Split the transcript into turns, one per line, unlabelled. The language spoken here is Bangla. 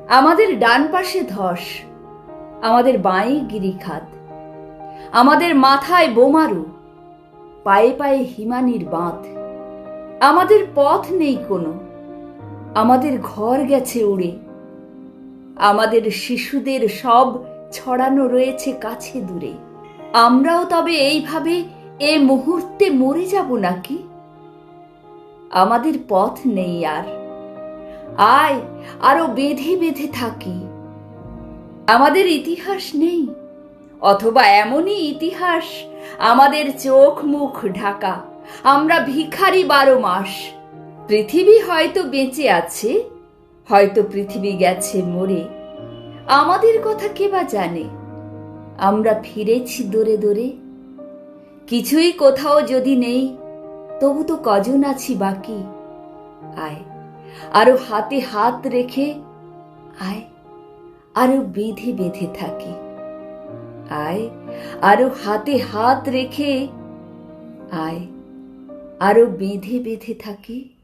আমাদের ডান পাশে ধস, আমাদের বাঁয়ে গিরিখাত, আমাদের মাথায় বোমারু, পায়ে পায়ে হিমানির বাঁধ। আমাদের পথ নেই কোনো, আমাদের ঘর গেছে উড়ে, আমাদের শিশুদের সব ছড়ানো রয়েছে কাছে দূরে। আমরাও তবে এইভাবে এ মুহূর্তে মরে যাব নাকি? আমাদের পথ নেই আর, আয় আরো বেঁধে বেঁধে থাকি। আমাদের ইতিহাস নেই, অথবা এমনই ইতিহাস আমাদের চোখ মুখ ঢাকা। আমরা ভিখারি 12 মাস। পৃথিবী হয়তো বেঁচে আছে, হয়তো পৃথিবী গেছে মরে। আমাদের কথা কে বা জানে? আমরা ফিরেছি দূরে দূরে। কিছুই কোথাও যদি নেই, তবু তো কজন আছি বাকি। আয় আরো হাতে হাত রেখে, আয় আরো বেঁধে বেঁধে থাকি। আয় আরো হাতে হাত রেখে, আয় আরো বেঁধে বেঁধে থাকি।